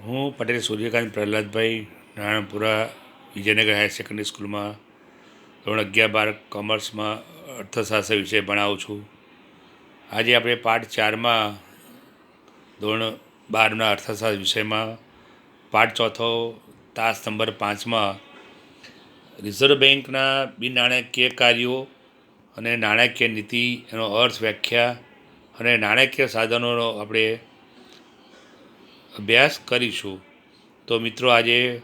હું Patel Suryakant Prahladbhai Naranpura Vijaynagar higher secondary સ્કૂલમાં ધોરણ 11-12 કોમર્સમાં અર્થશાસ્ત્ર વિષય ભણાવું છું. આજે આપણે પાઠ 4માં ધોરણ 12ના અર્થશાસ્ત્ર વિષયમાં પાઠ ચોથો તાસ નંબર 5માં રિઝર્વ બેંકના બિન નાણાકીય કાર્યો અને નાણાકીય નીતિ, એનો અર્થ, વ્યાખ્યા અને નાણાકીય સાધનોનો આપણે અભ્યાસ કરીશું. તો મિત્રો, આજે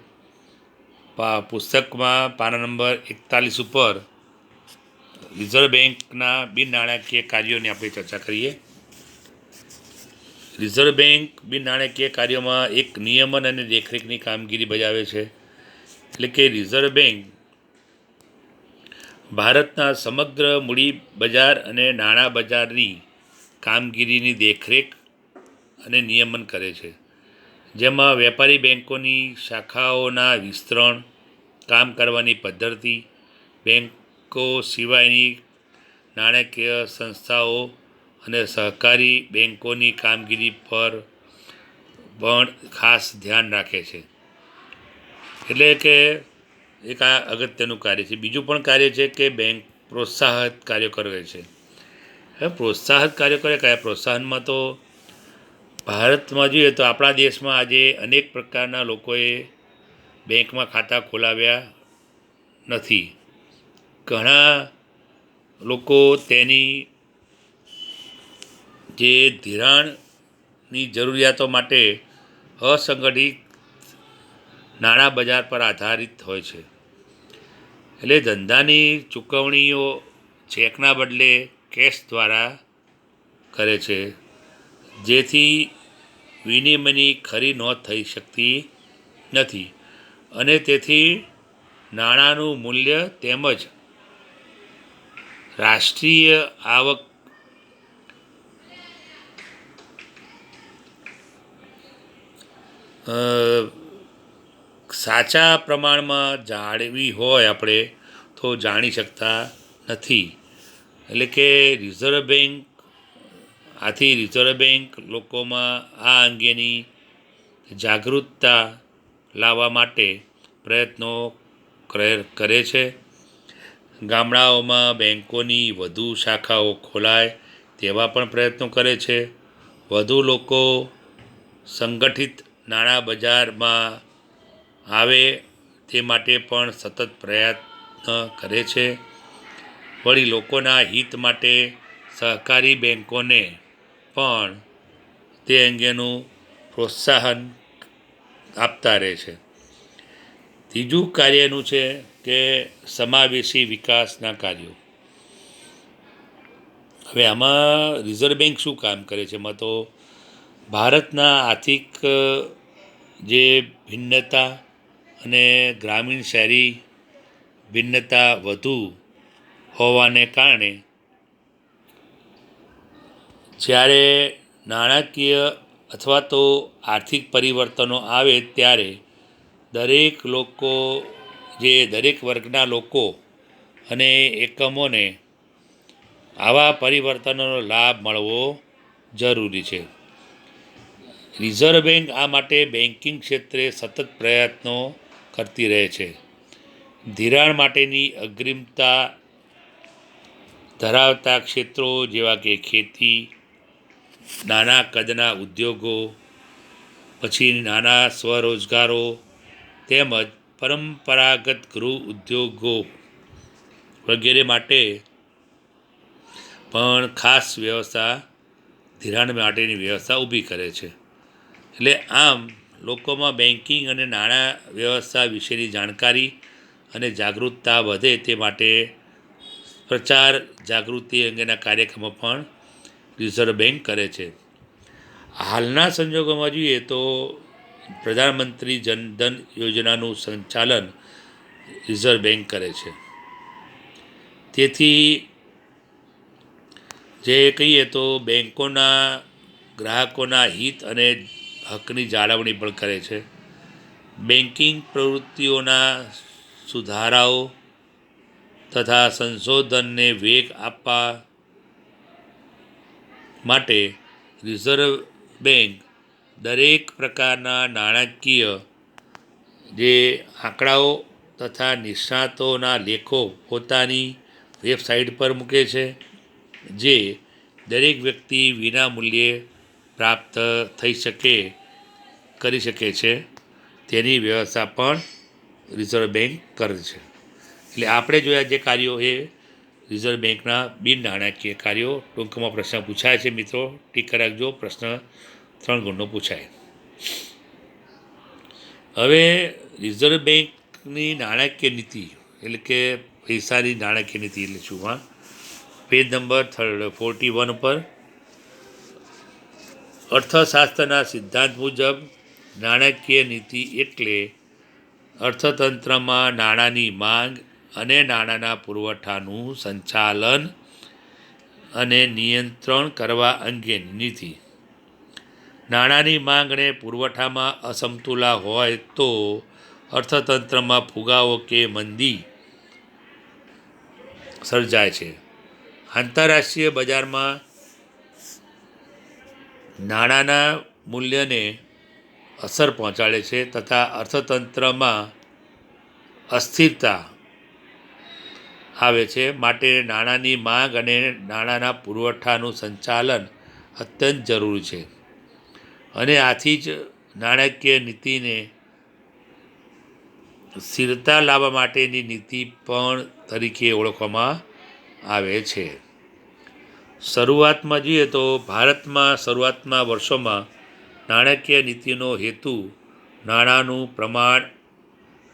પુસ્તકમાં પાના નંબર 41 ઉપર રિઝર્વ બેંકના બિન નાણાકીય કાર્યોની આપણે ચર્ચા કરીએ. રિઝર્વ બેંક બિન નાણાકીય કાર્યોમાં એક નિયમન અને દેખરેખની કામગીરી બજાવે છે. એટલે કે રિઝર્વ બેંક ભારતના સમગ્ર મૂડી બજાર અને નાણાં બજારની કામગીરીની દેખરેખ અને નિયમન કરે છે, જેમાં વેપારી બેન્કોની શાખાઓના વિસ્તરણ, કામ કરવાની પદ્ધતિ, બેન્કો સિવાયની નાણાકીય સંસ્થાઓ અને સહકારી બેન્કોની કામગીરી પર પણ ખાસ ધ્યાન રાખે છે. એટલે કે એક આ અગત્યનું કાર્ય છે. બીજું પણ કાર્ય છે કે બેંક પ્રોત્સાહક કાર્યો કરે છે. હવે પ્રોત્સાહક કાર્યો કરે કયા? પ્રોત્સાહનમાં તો ભારતમાં જોઈએ તો આપણા દેશમાં આજે અનેક પ્રકારના લોકોએ બેંકમાં ખાતા ખોલાવ્યા નથી. ઘણા લોકો તેની જે ધિરાણની જરૂરિયાતો માટે અસંગઠિત નાણાં બજાર પર આધારિત હોય છે. એટલે ધંધાની ચૂકવણીઓ ચેકના બદલે કેશ દ્વારા કરે છે, જેથી વિનિમયની ખરી નોંધ થઈ શકતી નથી અને તેથી નાણાંનું મૂલ્ય તેમજ રાષ્ટ્રીય આવક સાચા પ્રમાણમાં જાળવી હોય આપણે તો જાણી શકતા નથી. એટલે કે રિઝર્વ બેંક લોકોમાં આ અંગેની જાગૃતતા લાવવા માટે પ્રયત્નો કરે છે. ગામડાઓમાં બેન્કોની વધુ શાખાઓ ખોલાય તેવા પણ પ્રયત્નો કરે છે. વધુ લોકો સંગઠિત નાણાં બજારમાં આવે તે માટે પણ સતત પ્રયત્ન કરે છે. વળી લોકોના હિત માટે સહકારી બેન્કોને પણ તે અંગેનું પ્રોત્સાહન આપતા રહે છે. ત્રીજું કાર્યનું છે કે સમાવેશી વિકાસના કાર્યો. હવે આમાં રિઝર્વ બેંક શું કામ કરે છે? એમાં તો ભારતના આર્થિક જે ભિન્નતા અને ગ્રામીણ શહેરી ભિન્નતા વધુ હોવાને કારણે જ્યારે નાણાકીય અથવા તો આર્થિક પરિવર્તનો આવે ત્યારે દરેક વર્ગના લોકો અને એકમોને આવા પરિવર્તનોનો લાભ મળવો જરૂરી છે. રિઝર્વ બેંક આ માટે બેન્કિંગ ક્ષેત્રે સતત પ્રયત્નો કરતી રહે છે. ધિરાણ માટેની અગ્રિમતા ધરાવતા ક્ષેત્રો જેવા કે ખેતી, નાના કદના ઉદ્યોગો, પછી નાના સ્વરોજગારો તેમજ પરંપરાગત ગૃહ ઉદ્યોગો વગેરે માટે પણ ખાસ ધિરાણ માટેની વ્યવસ્થા ઊભી કરે છે. એટલે આમ લોકોમાં બેન્કિંગ અને નાણાં વ્યવસ્થા વિશેની જાણકારી અને જાગૃતતા વધે તે માટે પ્રચાર જાગૃતિ અંગેના કાર્યક્રમો પણ રિઝર્વ બેંક કરે છે. હાલના સંજોગોમાં જોઈએ તો પ્રધાનમંત્રી જનધન યોજનાનું સંચાલન રિઝર્વ બેંક કરે છે. તેથી જે કહીએ તો બેન્કોના ગ્રાહકોના હિત અને હકની જાળવણી પણ કરે છે. બેન્કિંગ પ્રવૃત્તિઓના સુધારાઓ તથા સંશોધનને વેગ આપવા માટે રિઝર્વ બેંક દરેક પ્રકારના નાણાકીય જે આંકડાઓ તથા નિષ્ણાતોના લેખો પોતાની વેબસાઇટ પર મૂકે છે, જે દરેક વ્યક્તિ વિના મૂલ્યે પ્રાપ્ત કરી શકે છે. તેની વ્યવસ્થા પણ રિઝર્વ બેંક કરે છે. એટલે આપણે જોયા જે કાર્યો એ રિઝર્વ બેંકના બિન નાણાકીય કાર્યો. ટૂંકમાં પ્રશ્ન પૂછાય છે મિત્રો, ટીક રાખજો, પ્રશ્ન 3 ગુણનો પૂછાય. હવે રિઝર્વ બેંકની નાણાકીય નીતિ એટલે કે પૈસાની નાણાકીય નીતિ એટલે શું? પેજ નંબર 41 ઉપર અર્થશાસ્ત્રના સિદ્ધાંત મુજબ નાણાકીય નીતિ એટલે અર્થતંત્રમાં નાણાંની માંગ અને નાણાંના પુરવઠાનું સંચાલન અને નિયંત્રણ કરવા અંગેની નીતિ. નાણાંની માંગ અને પુરવઠામાં અસમતુલા હોય તો અર્થતંત્રમાં ફુગાવો કે મંદી સર્જાય છે. આંતરરાષ્ટ્રીય બજારમાં નાણાંના મૂલ્યને અસર પહોંચાડે છે તથા અર્થતંત્રમાં અસ્થિરતા આવે છે. માટે નાણાંની માંગ અને નાણાંના પુરવઠાનું સંચાલન અત્યંત જરૂરી છે અને આથી જ નાણાકીય નીતિને સ્થિરતા લાવવા માટેની નીતિ પણ તરીકે ઓળખવામાં આવે છે. શરૂઆતમાં જોઈએ તો ભારતમાં શરૂઆતના વર્ષોમાં નાણાકીય નીતિનો હેતુ નાણાંનું પ્રમાણ,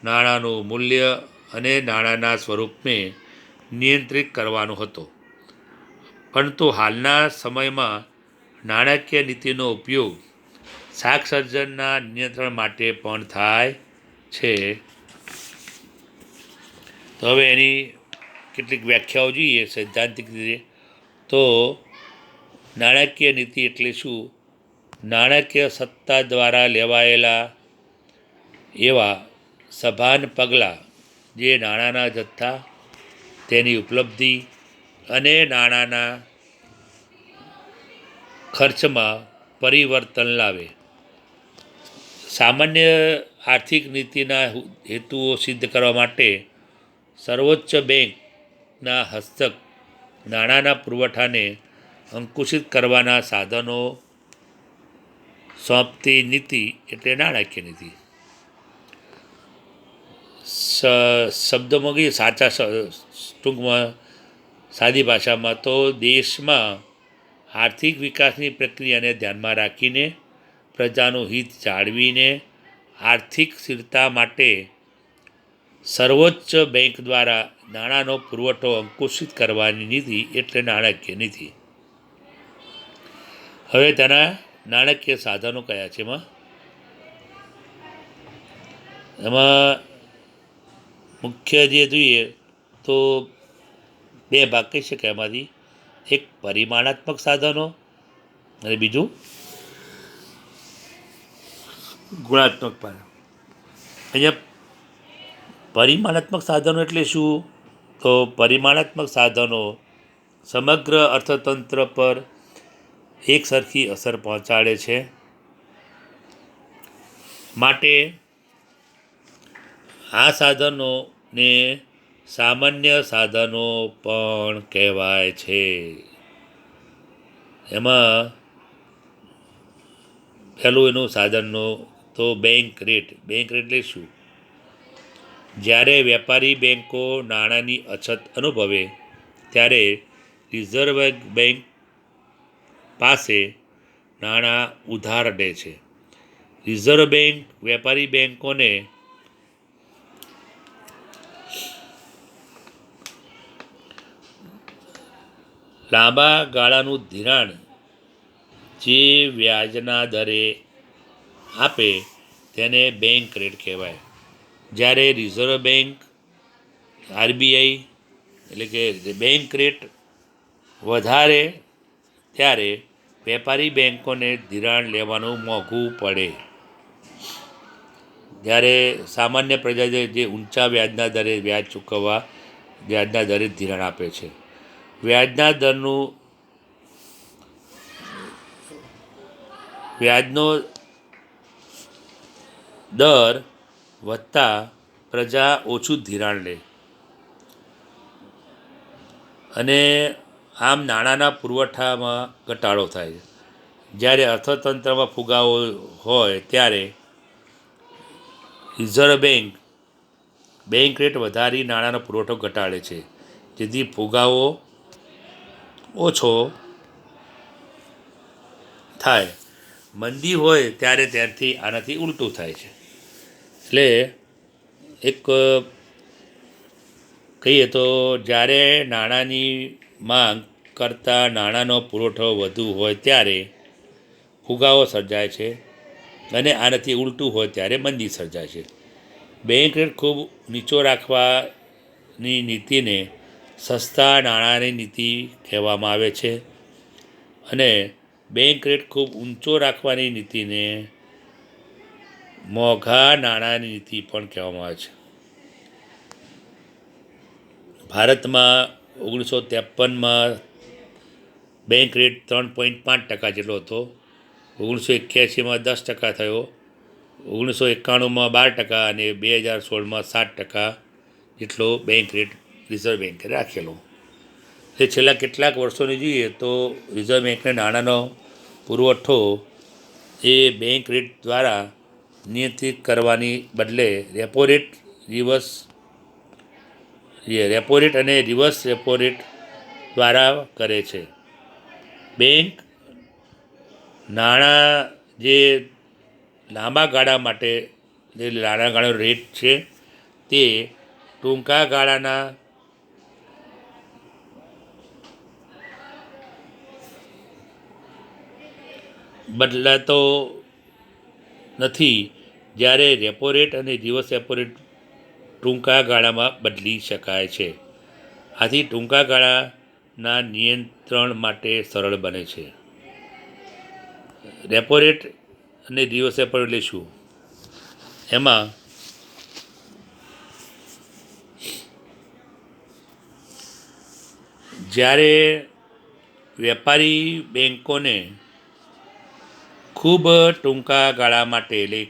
નાણાંનું મૂલ્ય અને નાણાંના સ્વરૂપને નિયંત્રિત કરવાનો હતો. પરંતુ હાલના સમયમાં નાણાકીય નીતિનો ઉપયોગ શાક સર્જનના નિયંત્રણ માટે પણ થાય છે. તો હવે એની કેટલીક વ્યાખ્યાઓ જોઈએ સૈદ્ધાંતિક રીતે. તો નાણાકીય નીતિ એટલે શું? નાણાકીય સત્તા દ્વારા લેવાયેલા એવા સભાન પગલાં જે નાણાંના જથ્થા, તેની ઉપલબ્ધિ અને નાણાંના ખર્ચમાં પરિવર્તન લાવે. સામાન્ય આર્થિક નીતિના હેતુઓ સિદ્ધ કરવા માટે સર્વોચ્ચ બેંકના હસ્તક નાણાંના પુરવઠાને અંકુશિત કરવાના સાધનો સોંપતી નીતિ એટલે નાણાકીય નીતિ. શબ્દોમાં કહીએ ટૂંકમાં સાદી ભાષામાં તો દેશમાં આર્થિક વિકાસની પ્રક્રિયાને ધ્યાનમાં રાખીને પ્રજાનું હિત જાળવીને આર્થિક સ્થિરતા માટે સર્વોચ્ચ બેંક દ્વારા નાણાંનો પુરવઠો અંકુશિત કરવાની નીતિ એટલે નાણાકીય નીતિ. હવે તેના નાણાકીય સાધનો કયા છે? એમાં મુખ્ય જે જોઈએ તો 2 ભાગ કહી શકાય એમાંથી. એક પરિમાણાત્મક સાધનો અને બીજું ગુણાત્મક સાધનો. અહીંયા પરિમાણાત્મક સાધનો એટલે શું? તો પરિમાણાત્મક સાધનો સમગ્ર અર્થતંત્ર પર એક સરખી અસર પહોંચાડે છે. માટે આ સાધનોને સામાન્ય સાધનો પણ કહેવાય છે. એમાં પહેલું એનું સાધનનો તો બેંક રેટ. બેંક રેટ એટલે શું? જ્યારે વેપારી બેંકો નાણાંની અછત અનુભવે ત્યારે રિઝર્વ બેંક પાસે નાણાં ઉધાર લે છે. રિઝર્વ બેંક વેપારી બેંકોને લાંબા ગાળાનું ધિરાણ જે વ્યાજના દરે આપે તેને બેંક રેટ કહેવાય. જ્યારે રિઝર્વ બેંક આરબીઆઈ એટલે કે બેંક રેટ વધારે ત્યારે વેપારી બેંકોને ધિરાણ લેવાનું મોંઘું પડે. જ્યારે સામાન્ય પ્રજા જે ઊંચા વ્યાજના દરે વ્યાજ ચૂકવવા વ્યાજના દરે ધિરાણ આપે છે. વ્યાજનો દર વધતા પ્રજા ઓછું ધિરાણ લે અને આમ નાણાંના પુરવઠામાં ઘટાડો થાય. જ્યારે અર્થતંત્રમાં ફુગાવો હોય ત્યારે રિઝર્વ બેંક રેટ વધારી નાણાંનો પુરવઠો ઘટાડે છે, જેથી ફુગાવો ઓછો થાય. મંદી હોય ત્યારે ત્યારથી આનાથી ઉલટું થાય છે. એટલે એક કહીએ તો જ્યારે નાણાંની માંગ કરતાં નાણાંનો પુરવઠો વધુ હોય ત્યારે ફુગાવો સર્જાય છે અને આનાથી ઉલટું હોય ત્યારે મંદી સર્જાય છે. બેંક રેટ ખૂબ નીચો રાખવાની નીતિને સસ્તા નાણાંની નીતિ કહેવામાં આવે છે અને બેંક રેટ ખૂબ ઊંચો રાખવાની નીતિને મોંઘા નાણાંની નીતિ પણ કહેવામાં આવે છે. ભારતમાં 1953માં બેંક રેટ 3.5% જેટલો હતો. 1981માં 10% થયો. 1991માં 12% અને 2016માં 7% જેટલો બેંક રેટ રિઝર્વ બેંકે રાખેલો. એ છેલ્લા કેટલાક વર્ષોની જોઈએ તો રિઝર્વ બેંકને નાણાંનો પુરવઠો એ બેંક રેટ દ્વારા નિયંત્રિત કરવાની બદલે રેપો રેટ અને રિવર્સ રેપો રેટ દ્વારા કરે છે. બેંક નાણાં જે લાંબા ગાળા માટે જે લાંબા ગાળાનો રેટ છે તે ટૂંકા ગાળાના બદલાતો નથી, જ્યારે રેપો રેટ અને રિવર્સ રેપો રેટ ટૂંકા ગાળામાં બદલી શકાય છે. આથી ટૂંકા ગાળાના નિયંત્રણ માટે સરળ બને છે. રેપો રેટ અને રિવર્સ રેપો રેટ એટલે શું? એમાં જ્યારે વેપારી બેંકોને ખૂબ ટૂંકા ગાળા માટે એટલે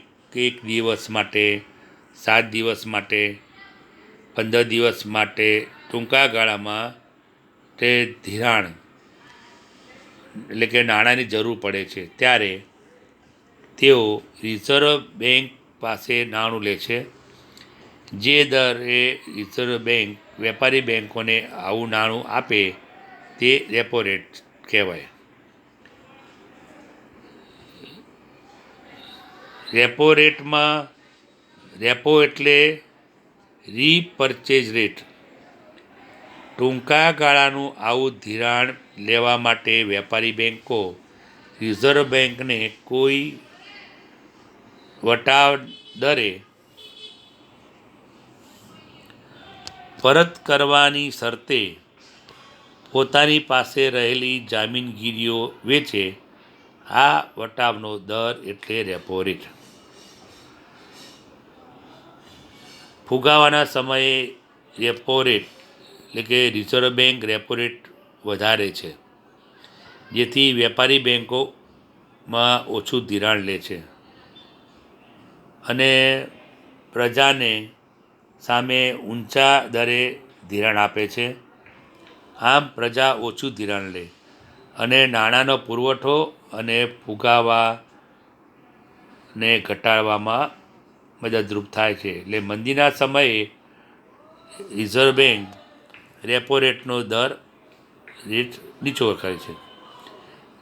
1 દિવસ માટે, 7 દિવસ માટે, 15 દિવસ માટે ટૂંકા ગાળામાં તે ધિરાણ એટલે કે નાણાંની જરૂર પડે છે ત્યારે તેઓ રિઝર્વ બેંક પાસે નાણું લે છે. જે દરે રિઝર્વ બેંક વેપારી બેંકોને આવું નાણું આપે તે રેપો રેટ કહેવાય. રેપો એટલે રીપર્ચેઝ રેટ. ટૂંકા ગાળાનું આવું ધિરાણ લેવા માટે વેપારી બેંકો રિઝર્વ બેંકને કોઈ વટાવ દરે પરત કરવાની શરતે પોતાની પાસે રહેલી જામીનગીરીઓ વેચે. આ વટાવનો દર એટલે રેપો રેટ. ફુગાવાના સમયે રેપો રેટ એટલે કે રિઝર્વ બેંક રેપો રેટ વધારે છે, જેથી વેપારી બેંકોમાં ઓછું ધિરાણ લે છે અને પ્રજાને સામે ઊંચા દરે ધિરાણ આપે છે. આમ પ્રજા ઓછું ધિરાણ લે અને નાણાંનો પુરવઠો અને ફુગાવાને ઘટાડવામાં મદદરૂપ થાય છે. એટલે મંદીના સમયે રિઝર્વ બેંક રેપો રેટનો રેટ નીચો કરે છે.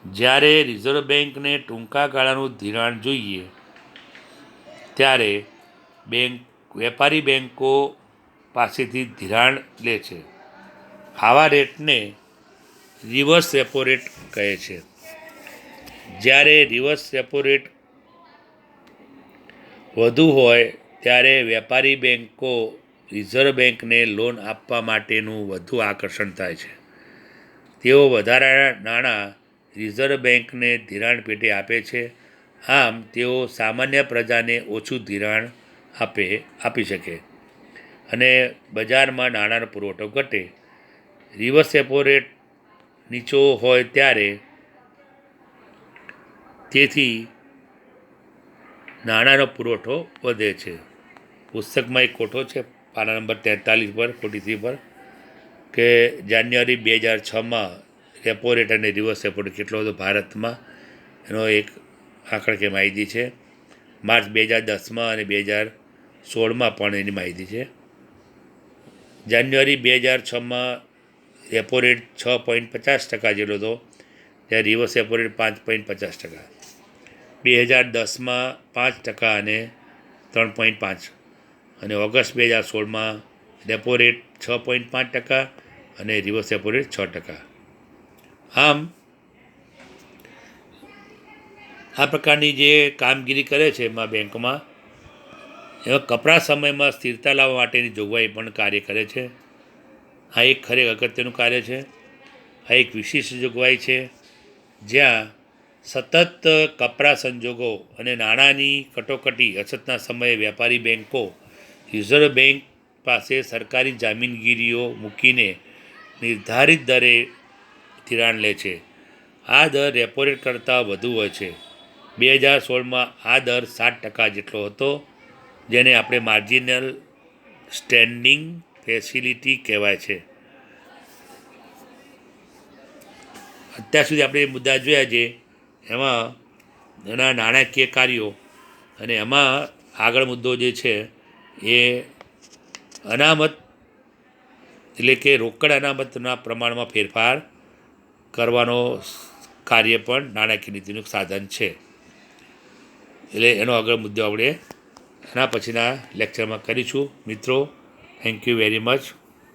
જ્યારે રિઝર્વ બેંકને ટૂંકા ગાળાનું ધિરાણ જોઈએ ત્યારે વેપારી બેંકો પાસેથી ધિરાણ લે છે. આવા રેટને રિવર્સ રેપો રેટ કહે છે. જ્યારે રિવર્સ રેપો રેટ વધુ હોય ત્યારે વેપારી બેંકો રિઝર્વ બેંકને લોન આપવા માટેનું વધુ આકર્ષણ થાય છે. તેઓ વધારાના નાણાં રિઝર્વ બેંકને ધિરાણ પેટે આપે છે. આમ તેઓ સામાન્ય પ્રજાને ઓછું ધિરાણ આપી શકે અને બજારમાં નાણાંનો પુરવઠો ઘટે. રિવર્સ રેપો રેટ નીચો હોય તેથી નાણાંનો પુરવઠો વધે છે. પુસ્તકમાં એક કોઠો છે પાના નંબર 43 પર 43 પર કે જાન્યુઆરી 2006માં રેપો રેટ અને રિવર્સ રેપો રેટ કેટલો હતો ભારતમાં એનો એક આંકડાકીય માહિતી છે. માર્ચ 2010માં અને 2016માં પણ એની માહિતી છે. જાન્યુઆરી 2006માં રેપો રેટ 6.50% જેટલો હતો, ત્યારે રિવર્સ રેપો રેટ 5.50%. 2010માં 5% અને 3.5, અને ઓગસ્ટ 2016માં રેપો રેટ 6.5% અને રિવર્સ રેપો રેટ 6%. આમ આ પ્રકારની જે કામગીરી કરે છે એમાં બેંકમાં, એમાં કપરા સમયમાં સ્થિરતા લાવવા માટેની જોગવાઈ પણ કાર્ય કરે છે. આ એક ખરેખર અગત્યનું કાર્ય છે. આ એક વિશિષ્ટ જોગવાઈ છે જ્યાં સતત કપરા સંજોગો અને નાણાંની કટોકટી અછતના સમયે વેપારી બેન્કો રિઝર્વ બેન્ક પાસે સરકારી જામીનગીરીઓ મૂકીને નિર્ધારિત દરે ધિરાણ લે છે. આ દર રેપો રેટ કરતાં વધુ હોય છે. 2016માં આ દર 7% જેટલો હતો, જેને આપણે માર્જિનલ સ્ટેન્ડિંગ ફેસિલિટી કહેવાય છે. અત્યાર સુધી આપણે મુદ્દા જોયા છે એમાં ઘણા નાણાકીય કાર્યો, અને એમાં આગળ મુદ્દો જે છે એ અનામત એટલે કે રોકડ અનામતના પ્રમાણમાં ફેરફાર કરવાનો કાર્ય પણ નાણાકીય નીતિનું સાધન છે. એટલે એનો આગળ મુદ્દો આપણે એના પછીના લેક્ચરમાં કરીશું. મિત્રો, થેન્ક યુ વેરી મચ.